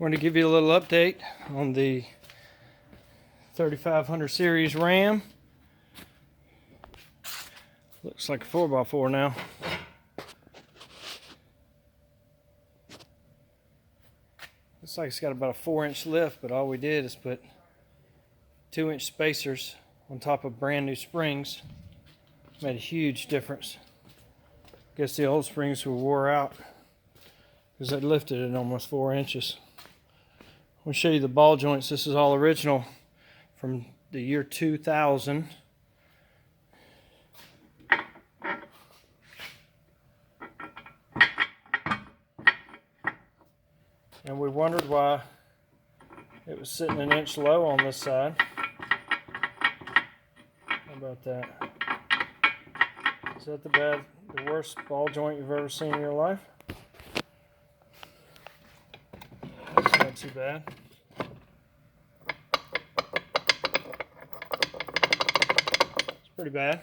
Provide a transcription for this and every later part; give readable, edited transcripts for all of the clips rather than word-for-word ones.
Want to give you a little update on the 3500 series Ram. Looks like a 4x4 now. Looks like it's got about a 4-inch lift, but all we did is put 2-inch spacers on top of brand new springs. Made a huge difference. Guess the old springs were wore out because they lifted it almost 4 inches. I'm going to show you the ball joints. This is all original from the year 2000. And we wondered why it was sitting an inch low on this side. How about that? Is that the worst ball joint you've ever seen in your life? That's not too bad. It's pretty bad.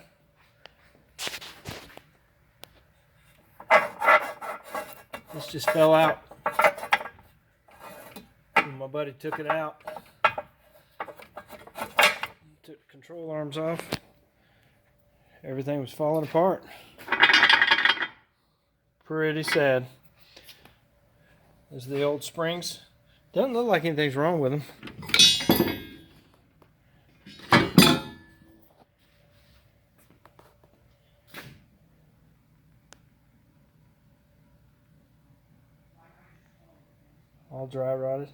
This just fell out. When my buddy took it out, took the control arms off, everything was falling apart. Pretty sad. There's the old springs. Doesn't look like anything's wrong with them. All dry rotted.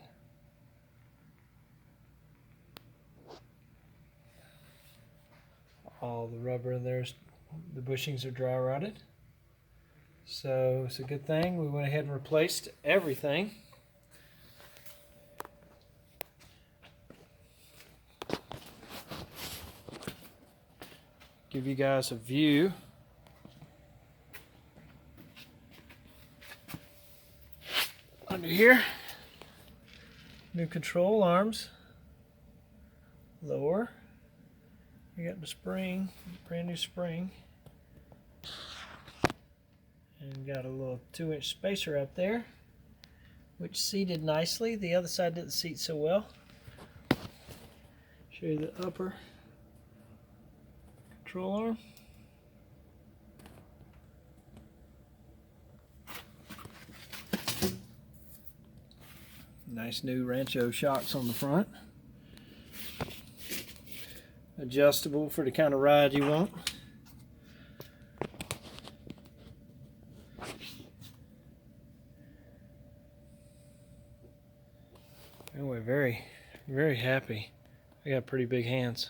All the rubber in there, the bushings are dry rotted. So it's a good thing we went ahead and replaced everything. Give you guys a view. Under here, new control arms, lower. You got the spring, brand new spring. And got a little 2-inch spacer up there, which seated nicely. The other side didn't seat so well. Show you the upper control arm. Nice new Rancho shocks on the front. Adjustable for the kind of ride you want. Anyway, very happy. I got pretty big hands.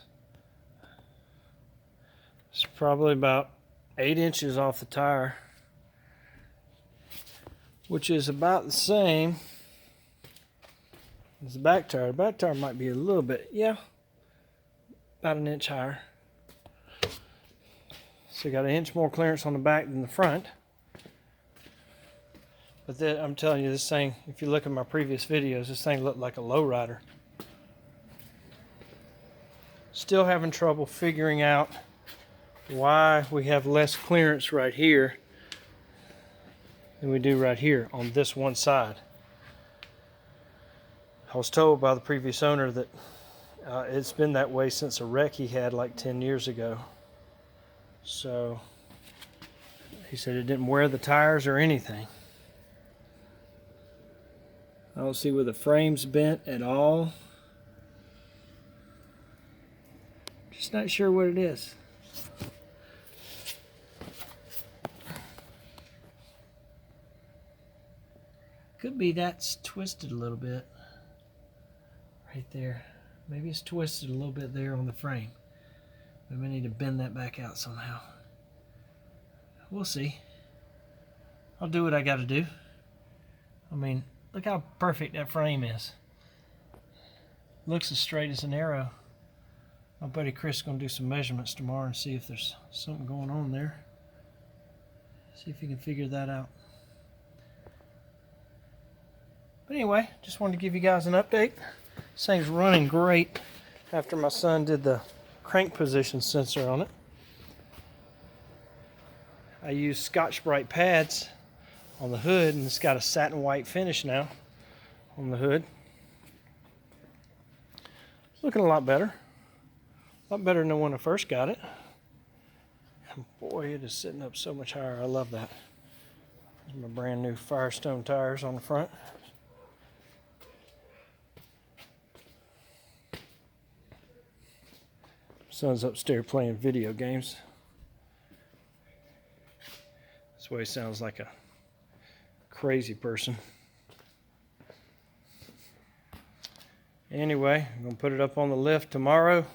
It's probably about 8 inches off the tire, which is about the same as the back tire. The back tire might be a little bit, yeah, about an inch higher. So you got an inch more clearance on the back than the front. But then, I'm telling you, this thing, if you look at my previous videos, this thing looked like a lowrider. Still having trouble figuring out why we have less clearance right here than we do right here on this one side. I was told by the previous owner that it's been that way since a wreck he had like 10 years ago. So he said it didn't wear the tires or anything. I don't see where the frame's bent at all. Just not sure what it is. Could be that's twisted a little bit. Right there. Maybe it's twisted a little bit there on the frame. We may need to bend that back out somehow. We'll see. I'll do what I got to do. I mean, look how perfect that frame is. Looks as straight as an arrow. My buddy Chris is going to do some measurements tomorrow and see if there's something going on there. See if he can figure that out. But anyway, just wanted to give you guys an update. This thing's running great after my son did the crank position sensor on it. I used Scotch-Brite pads on the hood, and it's got a satin white finish now on the hood. Looking a lot better. A lot better than when I first got it. And boy, it is sitting up so much higher. I love that. These are my brand new Firestone tires on the front. Son's upstairs playing video games. That's why he sounds like a crazy person. Anyway, I'm going to put it up on the lift tomorrow.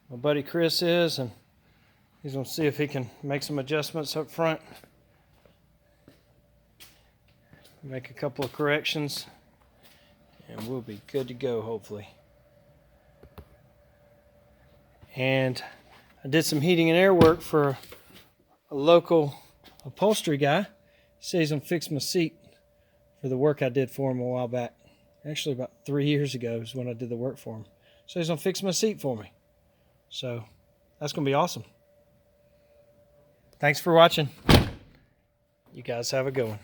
My buddy Chris is, and he's going to see if he can make some adjustments up front. Make a couple of corrections, and we'll be good to go, hopefully. And I did some heating and air work for a local upholstery guy. He says he's going to fix my seat for the work I did for him a while back. Actually, about 3 years ago is when I did the work for him. So he's going to fix my seat for me. So that's going to be awesome. Thanks for watching. You guys have a good one.